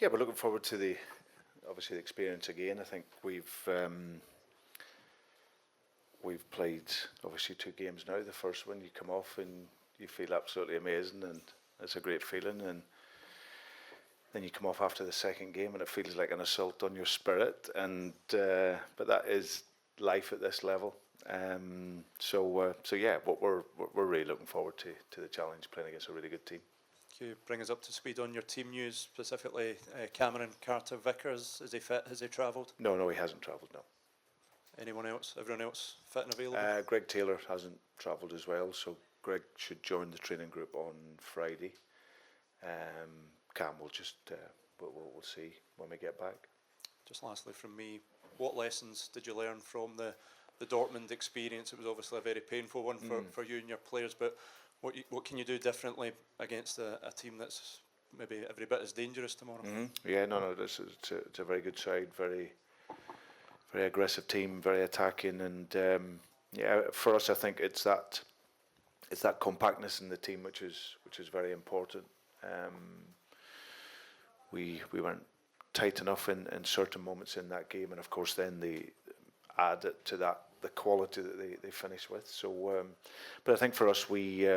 Yeah, we're looking forward to the experience again. I think we've played obviously 2 games now. The first one, you come off and you feel absolutely amazing, and it's a great feeling. And then you come off after the second game, and it feels like an assault on your spirit. And but that is life at this level. So yeah, what we're really looking forward to the challenge, playing against a really good team. Can you bring us up to speed on your team news, specifically Cameron Carter Vickers? Is he fit? Has he travelled? No, he hasn't travelled, no. Anyone else? Everyone else fit and available? Greg Taylor hasn't travelled as well, so Greg should join the training group on Friday. Cam will just, we'll see when we get back. Just lastly from me, what lessons did you learn from the Dortmund experience? It was obviously a very painful one for you and your players, but what can you do differently against a team that's maybe every bit as dangerous tomorrow? Yeah, no, it's a very good side, very aggressive team, very attacking, and yeah, for us I think it's that compactness in the team which is very important. We weren't tight enough in certain moments in that game, and of course then they add it to that the quality that they finish with. So, but I think for us we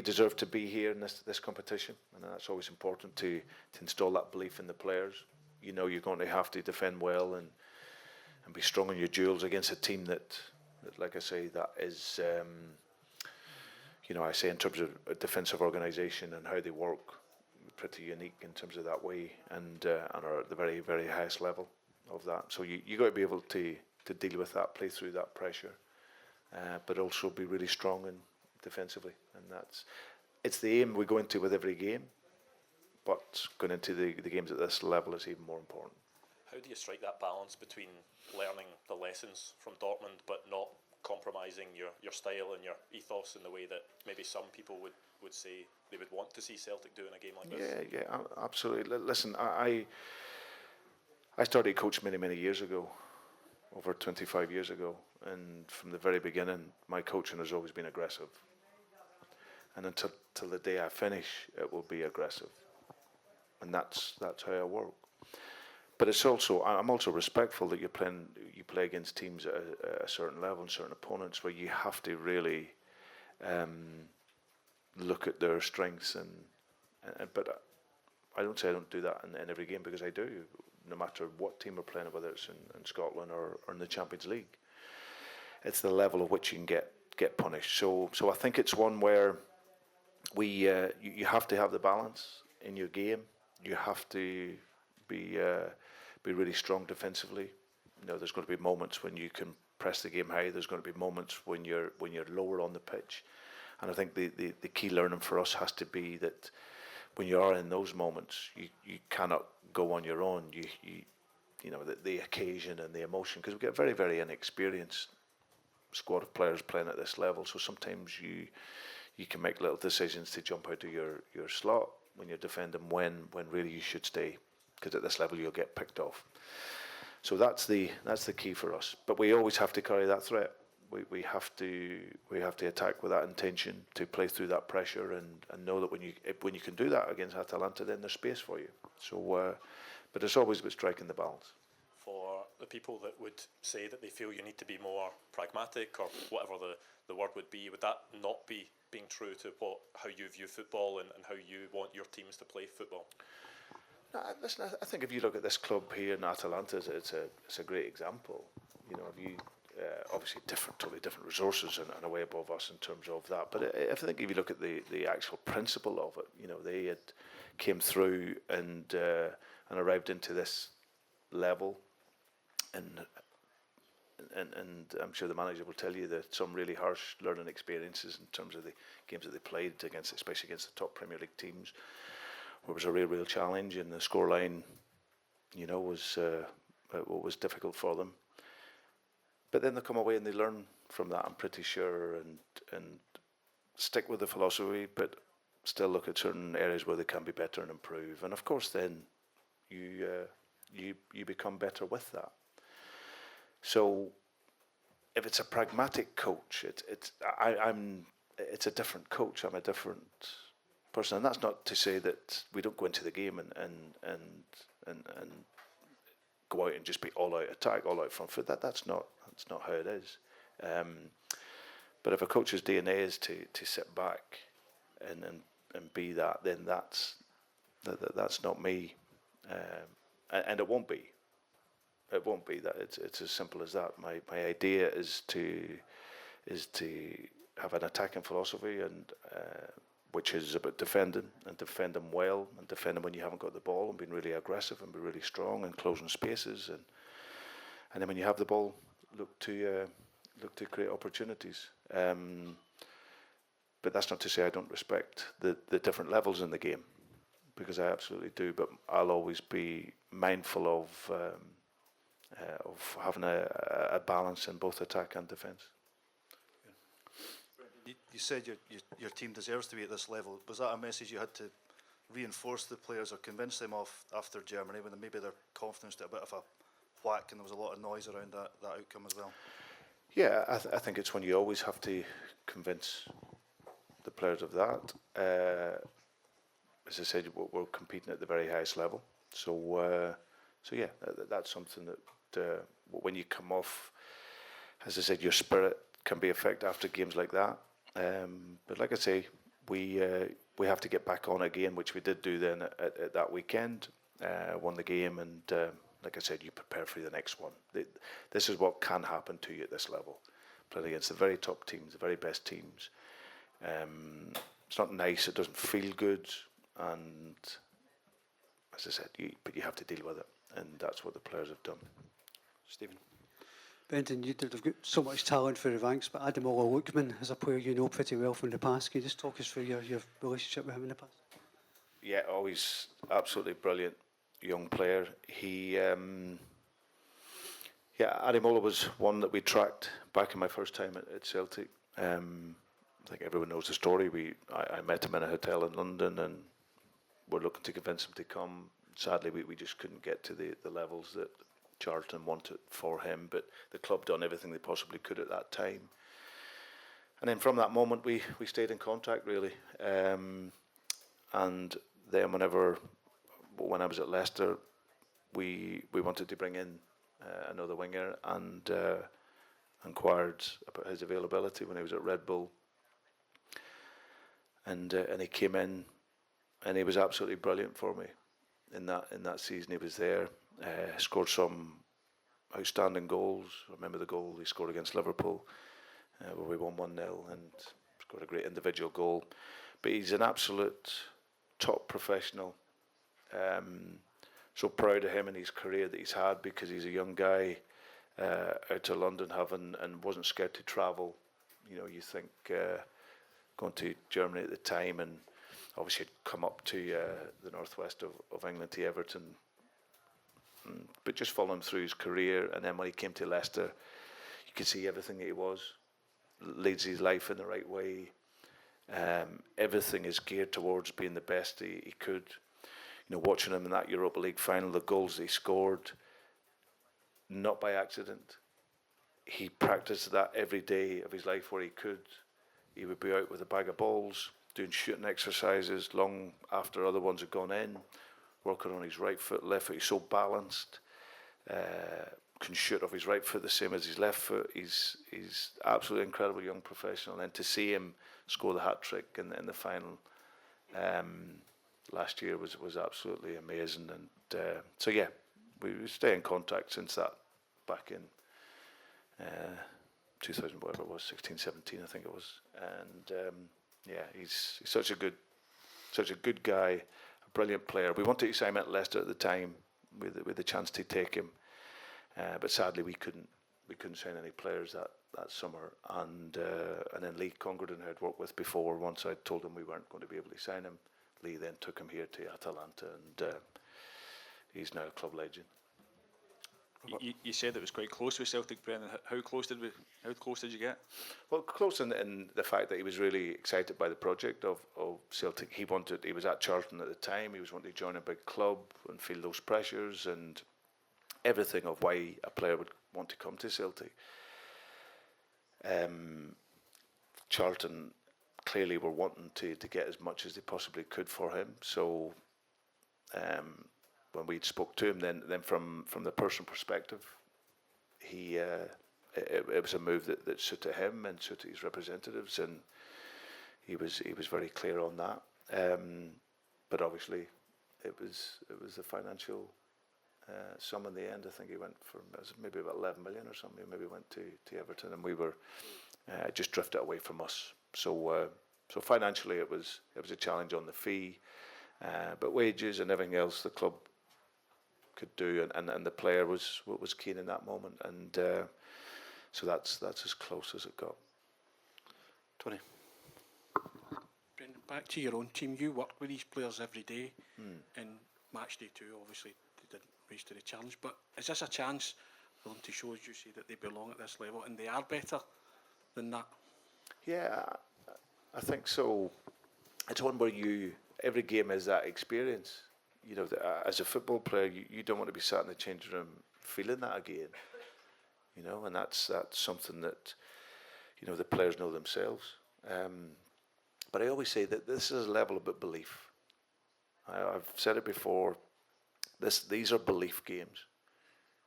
deserve to be here in this competition, and that's always important to install that belief in the players. You know you're going to have to defend well and be strong in your duels against a team that like I say, that is I say in terms of a defensive organisation and how they work, pretty unique in terms of that way, and are at the very, very highest level of that. So you got to be able to deal with that, play through that pressure, but also be really strong and defensively, and it's the aim we go into with every game. But going into the games at this level is even more important. How do you strike that balance between learning the lessons from Dortmund but not compromising your style and your ethos in the way that maybe some people would say they would want to see Celtic do in a game like this? Yeah, absolutely. Listen, I started coaching many years ago, over 25 years ago, and from the very beginning, my coaching has always been aggressive. And until the day I finish, it will be aggressive, and that's how I work. But I'm also respectful that you play against teams at a certain level and certain opponents where you have to really look at their strengths but I don't say I don't do that in every game, because I do, no matter what team we're playing, whether it's in Scotland or in the Champions League. It's the level at which you can get punished. So I think it's one where you have to have the balance in your game. You have to be really strong defensively. There's going to be moments when you can press the game high. There's going to be moments when you're lower on the pitch. And I think the key learning for us has to be that when you are in those moments, you cannot go on your own. The occasion and the emotion, because we get a very, very inexperienced squad of players playing at this level. So sometimes you can make little decisions to jump out of your slot when you're defending when really you should stay, because at this level you'll get picked off. So that's the key for us. But we always have to carry that threat. We have to attack with that intention to play through that pressure and know that when you can do that against Atalanta, then there's space for you. So, but it's always about striking the balance. For the people that would say that they feel you need to be more pragmatic, or whatever the word would that not be being true to how you view football and how you want your teams to play football? No, listen, I think if you look at this club here in Atalanta, it's a great example. Obviously totally different resources and a way above us in terms of that. But I think if you look at the actual principle of it, they had came through and arrived into this level, and I'm sure the manager will tell you that some really harsh learning experiences in terms of the games that they played against, especially against the top Premier League teams, where it was a real challenge, and the scoreline, was difficult for them. But then they come away and they learn from that, I'm pretty sure, and stick with the philosophy, but still look at certain areas where they can be better and improve. And of course, then you become better with that. So if it's a pragmatic coach, it's a different coach. I'm a different person, and that's not to say that we don't go into the game and go out and just be all out attack, all out front foot. That's not how it is. But if a coach's DNA is to sit back and be that, then that's not me, and it won't be. It won't be that. It's as simple as that. My idea is to have an attacking philosophy, and which is about defending well, and defending when you haven't got the ball, and being really aggressive and be really strong and closing spaces, and then when you have the ball, look to create opportunities. But that's not to say I don't respect the different levels in the game, because I absolutely do. But I'll always be mindful of having a balance in both attack and defence. You said your team deserves to be at this level. Was that a message you had to reinforce the players or convince them of after Germany, when maybe their confidence did a bit of a whack and there was a lot of noise around that outcome as well? Yeah, I think it's when you always have to convince the players of that. As I said, we're competing at the very highest level. So yeah, that's something that when you come off, as I said, your spirit can be affected after games like that. But like I say, we have to get back on again, which we did do then at that weekend. Won the game, and like I said, you prepare for the next one. This is what can happen to you at this level, playing against the very top teams, the very best teams. It's not nice. It doesn't feel good, and as I said, but you have to deal with it, and that's what the players have done. Stephen. Brendan, they've got so much talent for the ranks, but Ademola Lookman is a player you know pretty well from the past. Can you just talk us through your relationship with him in the past? Yeah, always absolutely brilliant young player. Ademola was one that we tracked back in my first time at Celtic. I think everyone knows the story. I met him in a hotel in London, and we're looking to convince him to come. Sadly, we just couldn't get to the levels that Charlton wanted for him, but the club done everything they possibly could at that time. And then from that moment, we stayed in contact, really. And then when I was at Leicester, we wanted to bring in another winger, and inquired about his availability when he was at Red Bull. And he came in, and he was absolutely brilliant for me in that season. He was there, scored some outstanding goals. I remember the goal he scored against Liverpool, where we won 1-0, and scored a great individual goal. But he's an absolute top professional. So proud of him and his career that he's had, because he's a young guy out to London, and wasn't scared to travel. You think going to Germany at the time, and obviously had come up to the northwest of England, to Everton, but just following through his career. And then when he came to Leicester, you could see everything that he was, leads his life in the right way. Everything is geared towards being the best he could. Watching him in that Europa League final, the goals he scored, not by accident. He practiced that every day of his life where he could. He would be out with a bag of balls, doing shooting exercises long after other ones had gone in, working on his right foot, left foot. He's so balanced, can shoot off his right foot the same as his left foot. He's absolutely incredible young professional. And to see him score the hat-trick in the final last year was absolutely amazing. And so yeah, we stay in contact since that, back in 2000, whatever it was, 16, 17 I think it was. And yeah, he's such a good guy, a brilliant player. We wanted to sign him at Leicester at the time with the chance to take him, but sadly we couldn't sign any players that summer. And then Lee Congredon, who I'd worked with before, once I told him we weren't going to be able to sign him, Lee then took him here to Atalanta, and he's now a club legend. You said it was quite close with Celtic, Brendan. How close did you get? Well, close in the fact that he was really excited by the project of Celtic. He was at Charlton at the time. He was wanting to join a big club and feel those pressures and everything of why a player would want to come to Celtic. Charlton clearly were wanting to get as much as they possibly could for him. So when we spoke to him, then from the personal perspective, it was a move that suited him and suited his representatives, and he was very clear on that. But obviously, it was a financial sum in the end. I think he went for maybe about 11 million or something. Maybe went to Everton, and we were just drifted away from us. So financially, it was a challenge on the fee, but wages and everything else the club could do, and the player was keen in that moment, and so that's as close as it got. Tony. Brendan, back to your own team. You work with these players every day, and match day 2, obviously, they didn't rise to the challenge. But is this a chance for them to show, as you say, that they belong at this level and they are better than that? Yeah, I think so. It's one where every game is that experience. You know, as a football player, you don't want to be sat in the changing room feeling that again. You know, and that's something that, you know, the players know themselves. But I always say that this is a level of belief. I've said it before. These are belief games.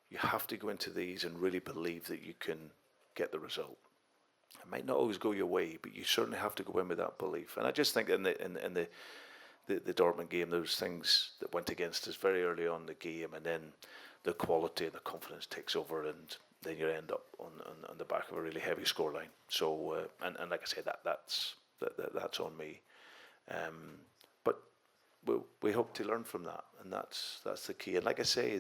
You have to go into these and really believe that you can get the result. It might not always go your way, but you certainly have to go in with that belief. And I just think in the Dortmund game, there was things that went against us very early on in the game, and then the quality and the confidence takes over, and then you end up on the back of a really heavy scoreline. So, and like I say, that's on me. But we hope to learn from that, and that's the key. And like I say,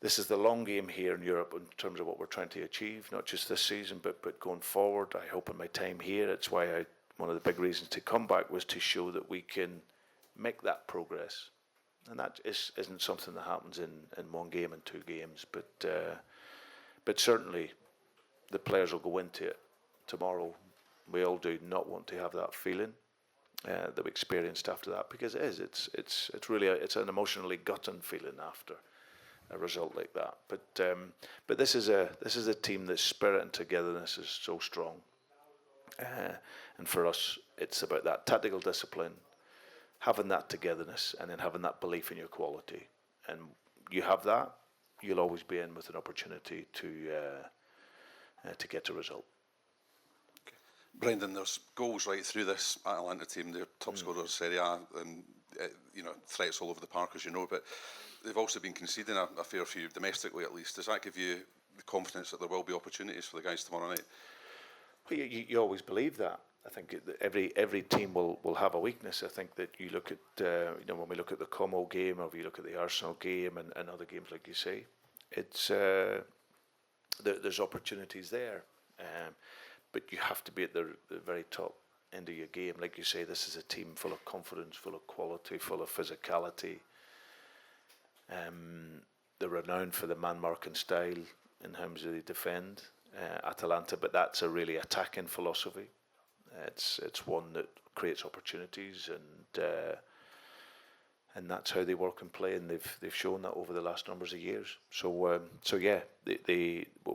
this is the long game here in Europe in terms of what we're trying to achieve, not just this season, but going forward. I hope in my time here, it's why one of the big reasons to come back was to show that we can make that progress. And that isn't something that happens in one game and 2 games, but certainly the players will go into it tomorrow. We all do not want to have that feeling that we experienced after that, because it's really an emotionally gutting feeling after a result like that. But this is a team that's spirit and togetherness is so strong, and for us, it's about that tactical discipline, having that togetherness, and then having that belief in your quality. And you have that, you'll always be in with an opportunity to get a result. Brendan, there's goals right through this Atalanta team. They're top scorers of Serie A, and threats all over the park, as you know. But they've also been conceding a fair few domestically, at least. Does that give you the confidence that there will be opportunities for the guys tomorrow night? Well, you always believe that. I think every team will have a weakness. I think that you look at when we look at the Como game, or if you look at the Arsenal game and other games, like you say, it's there's opportunities there. But you have to be at the very top end of your game. Like you say, this is a team full of confidence, full of quality, full of physicality. They're renowned for the man-marking style in terms of they defend, Atalanta, but that's a really attacking philosophy. It's one that creates opportunities, and that's how they work and play, and they've shown that over the last numbers of years. So yeah,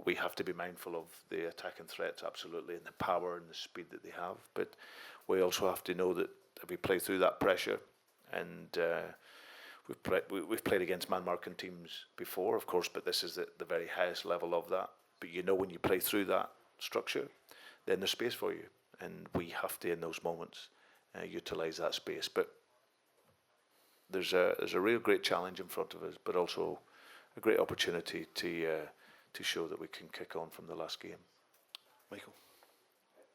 we have to be mindful of the attacking threats, absolutely, and the power and the speed that they have. But we also have to know that we play through that pressure, and we've played against man-marking teams before, of course, but this is the very highest level of that. But when you play through that structure, then there's space for you, and we have to, in those moments, utilise that space. But there's a real great challenge in front of us, but also a great opportunity to show that we can kick on from the last game. Michael.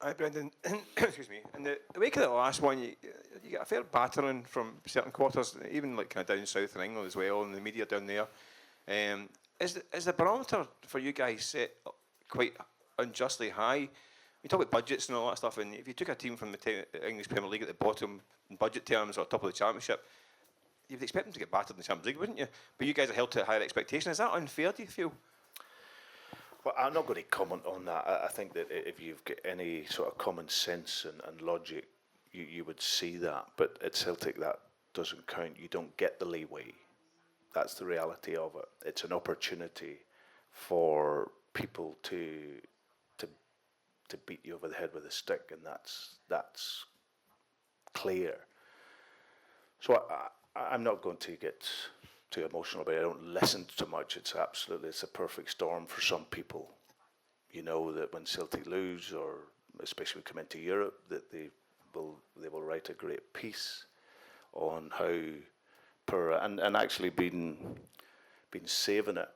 Hi, Brendan. Excuse me. In the wake of the last one, you get a fair battering from certain quarters, even like kind of down south in England as well, and the media down there. Is the barometer for you guys set quite unjustly high? We talk about budgets and all that stuff, and if you took a team from the English Premier League at the bottom in budget terms or top of the Championship, you'd expect them to get battered in the Champions League, wouldn't you? But you guys are held to a higher expectation. Is that unfair, do you feel? Well, I'm not going to comment on that. I think that if you've got any sort of common sense and logic, you would see that. But at Celtic, that doesn't count. You don't get the leeway. That's the reality of it. It's an opportunity for people to to beat you over the head with a stick, and that's clear. So I'm not going to get too emotional about it. I don't listen too much. It's a perfect storm for some people. You know that when Celtic lose, or especially come into Europe, that they will write a great piece on how and actually been saving it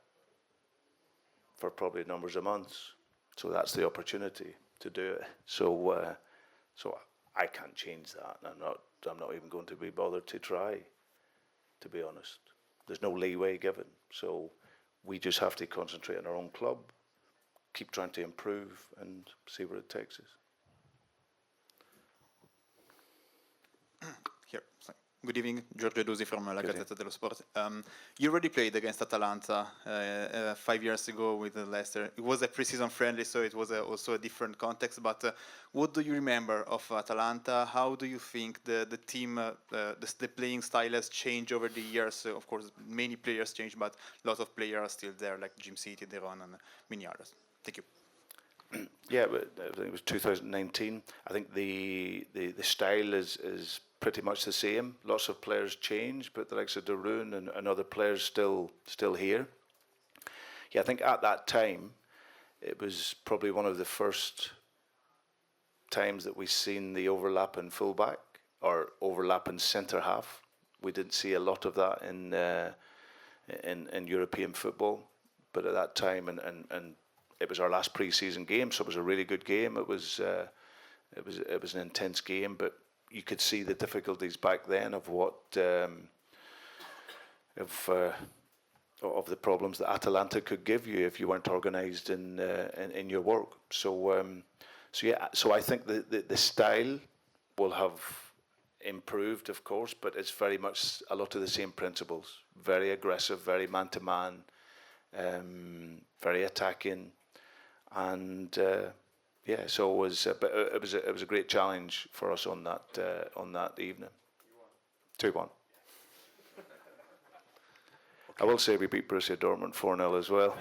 for probably numbers of months. So that's the opportunity to do it. So I can't change that. I'm not even going to be bothered to try, to be honest. There's no leeway given. So we just have to concentrate on our own club, keep trying to improve, and see where it takes us. Here. Good evening, Giorgio Dusi from La Gazzetta dello Sport. You already played against Atalanta 5 years ago with Leicester. It was a pre-season friendly, so it was also a different context. But what do you remember of Atalanta? How do you think the team, the playing style has changed over the years? Of course, many players changed, but lots of players are still there, like Jim City, Deron, and many others. Thank you. Yeah, but I think it was 2019. I think the style is pretty much the same. Lots of players change, but the likes of Darun and other players still here. Yeah, I think at that time, it was probably one of the first times that we've seen the overlap in fullback or overlap in centre half. We didn't see a lot of that in European football, but at that time, and it was our last pre-season game, so it was a really good game. It was an intense game, but you could see the difficulties back then of what of the problems that Atalanta could give you if you weren't organised in your work. So I think the style will have improved, of course, but it's very much a lot of the same principles. Very aggressive, very man-to-man, very attacking, and yeah. So it was, but it was a great challenge for us on that evening. 2-1. I will say we beat Borussia Dortmund 4-0 as well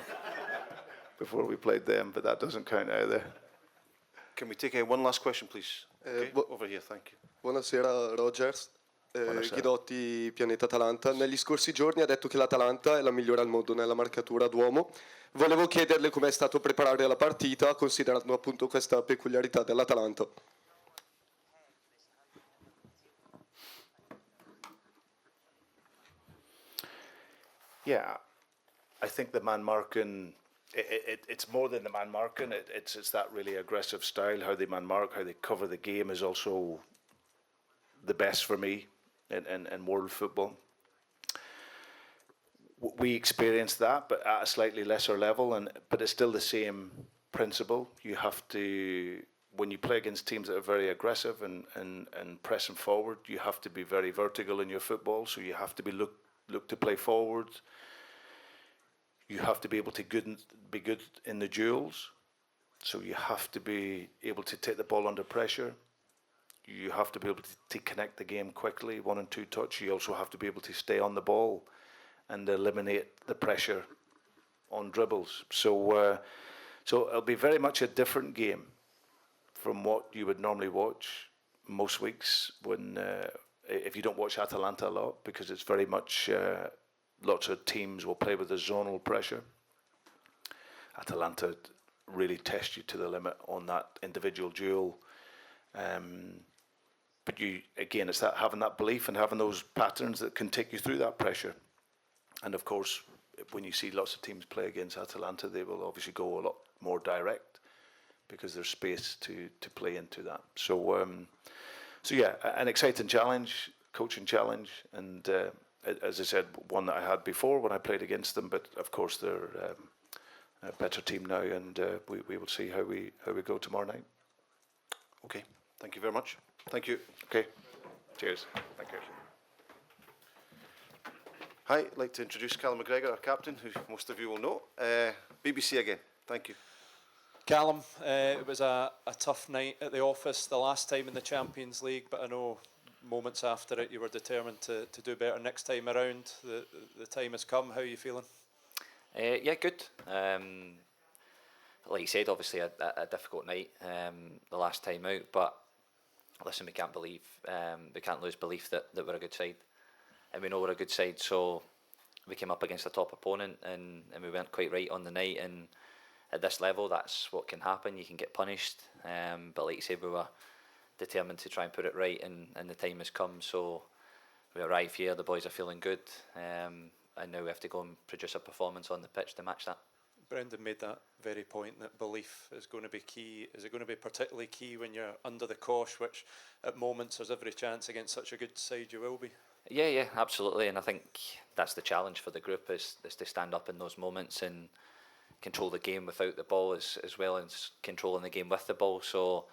before we played them, but that doesn't count either. Can we take one last question, please? Okay, over here, thank you. Buonasera Rodgers, Buonasera. Ghidotti, Pianeta Atalanta. Negli scorsi giorni ha detto che l'Atalanta è la migliore al mondo nella marcatura d'uomo. Volevo chiederle come è stato preparare la partita, considerando appunto questa peculiarità dell'Atalanta. Yeah, I think the man marking, it's more than the man marking. It's that really aggressive style. How they man mark, how they cover the game is also the best for me in world football. We experienced that, but at a slightly lesser level, but it's still the same principle. You have to, when you play against teams that are very aggressive and pressing forward, you have to be very vertical in your football. So you have to be look to play forward. You have to be able to be good in the duels. So you have to be able to take the ball under pressure. You have to be able to connect the game quickly, 1 and 2 touch. You also have to be able to stay on the ball and eliminate the pressure on dribbles. So it'll be very much a different game from what you would normally watch most weeks when if you don't watch Atalanta a lot, because it's very much lots of teams will play with the zonal pressure. Atalanta really test you to the limit on that individual duel. But again, it's that having that belief and having those patterns that can take you through that pressure. And of course, when you see lots of teams play against Atalanta, they will obviously go a lot more direct because there's space to play into that. So yeah, an exciting challenge, coaching challenge, and as I said, one that I had before when I played against them. But of course, they're a better team now, and we will see how we go tomorrow night. Okay, thank you very much. Thank you. Okay, cheers. Thank you. Hi, I'd like to introduce Callum McGregor, our captain, who most of you will know. BBC again. Thank you. Callum, it was a tough night at the office the last time in the Champions League, but I know moments after it you were determined to do better next time around. The time has come. How are you feeling? Yeah, good. like you said, obviously a difficult night the last time out, but listen, we can't lose belief that we're a good side, and we know we're a good side. So we came up against a top opponent, and we weren't quite right on the night. And at this level, that's what can happen. You can get punished, but like you said, we were determined to try and put it right, and the time has come. So we arrive here, the boys are feeling good, and now we have to go and produce a performance on the pitch to match that. Brendan made that very point that belief is going to be key. Is it going to be particularly key when you're under the cosh, which at moments there's every chance against such a good side you will be? Yeah, absolutely. And I think that's the challenge for the group is to stand up in those moments and control the game without the ball as well as controlling the game with the ball. So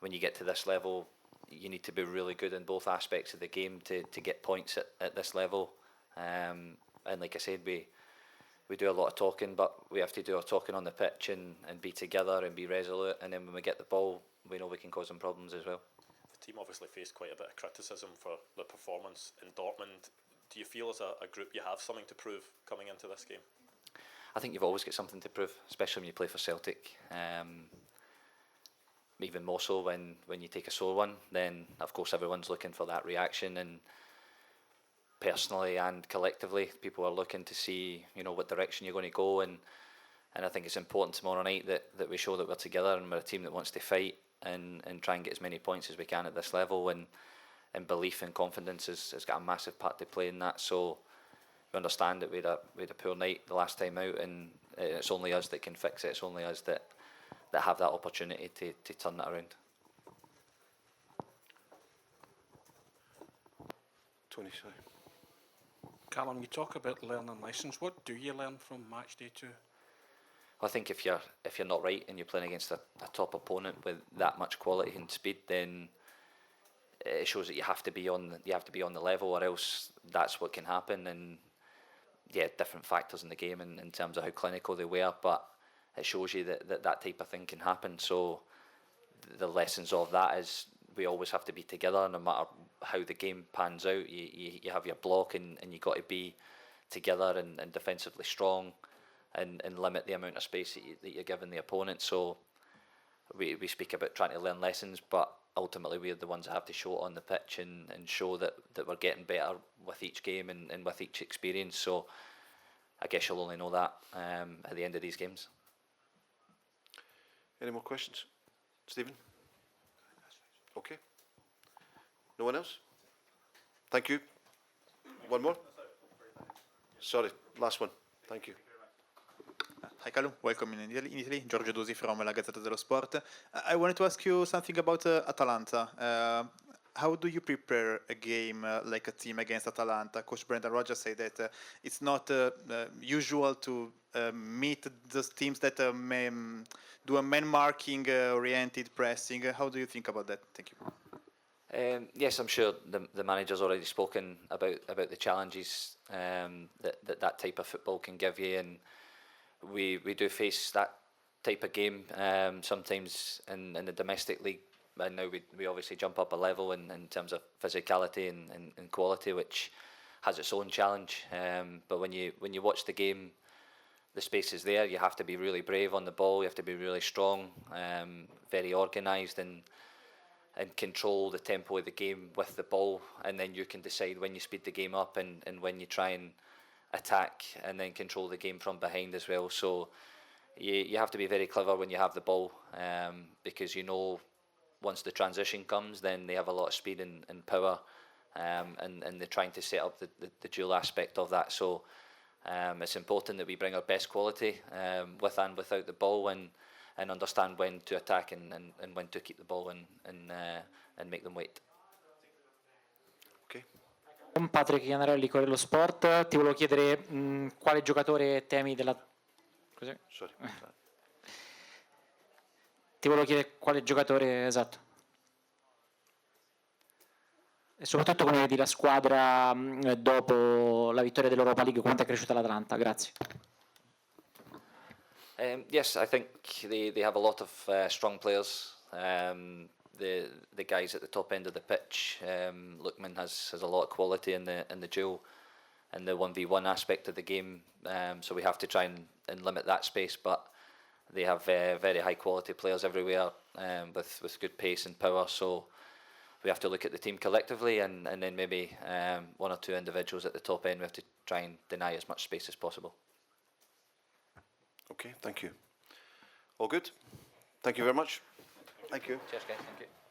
when you get to this level, you need to be really good in both aspects of the game to get points at this level. And like I said, we do a lot of talking, but we have to do our talking on the pitch and be together and be resolute. And then when we get the ball, we know we can cause them problems as well. The team obviously faced quite a bit of criticism for the performance in Dortmund. Do you feel as a group you have something to prove coming into this game? I think you've always got something to prove, especially when you play for Celtic. Even more so when you take a sore one, then of course everyone's looking for that reaction, and personally and collectively, people are looking to see, what direction you're going to go, and I think it's important tomorrow night that we show that we're together and we're a team that wants to fight and try and get as many points as we can at this level, and belief and confidence has got a massive part to play in that. So we understand that we had a poor night the last time out, and it's only us that can fix it. It's only us that have that opportunity to turn that around. Tony, sorry. Callum, you talk about learning lessons. What do you learn from match day 2? I think if you're not right and you're playing against a top opponent with that much quality and speed, then it shows that you have to be on the level, or else that's what can happen. And yeah, different factors in the game in terms of how clinical they were, but it shows you that type of thing can happen. So the lessons of that is we always have to be together, no matter how the game pans out. You have your block, and you got to be together and defensively strong, and limit the amount of space that you're giving the opponent. So we speak about trying to learn lessons, but ultimately we're the ones that have to show it on the pitch and show that we're getting better with each game and with each experience. So I guess you'll only know that at the end of these games. Any more questions? Stephen? Okay. No one else? Thank you. One more? Sorry, last one. Thank you. Hi Callum, welcome in Italy. Giorgio Dosi from La Gazzetta dello Sport. I wanted to ask you something about Atalanta. How do you prepare a game like a team against Atalanta? Coach Brendan Rodgers said that it's not usual to meet those teams that may do a man-marking oriented pressing. How do you think about that? Thank you. Yes, I'm sure the manager's already spoken about the challenges that type of football can give you, and we do face that type of game sometimes in the domestic league, and now we obviously jump up a level in terms of physicality and quality, which has its own challenge. But when you watch the game, the space is there. You have to be really brave on the ball. You have to be really strong, very organised, and control the tempo of the game with the ball, and then you can decide when you speed the game up and when you try and attack, and then control the game from behind as well. So you have to be very clever when you have the ball, because once the transition comes, then they have a lot of speed and power, and they're trying to set up the dual aspect of that. So it's important that we bring our best quality with and without the ball, and understand when to attack and when to keep the ball and make them wait. Okay. Patrick Iannarelli, Corriere dello Sport. Ti volevo chiedere quale giocatore temi della... Cos'è? Sorry. Ti volevo chiedere quale giocatore, esatto. E soprattutto come vedi la squadra dopo la vittoria dell'Europa League, quanto è cresciuta l'Atalanta? Grazie. Yes, I think they have a lot of strong players. The guys at the top end of the pitch, Lookman has a lot of quality in the duel and the 1v1 aspect of the game. So we have to try and limit that space. But they have very high quality players everywhere with good pace and power. So we have to look at the team collectively, and then maybe one or two individuals at the top end. We have to try and deny as much space as possible. Okay, thank you. All good? Thank you very much. Thank you. Cheers, guys. Thank you.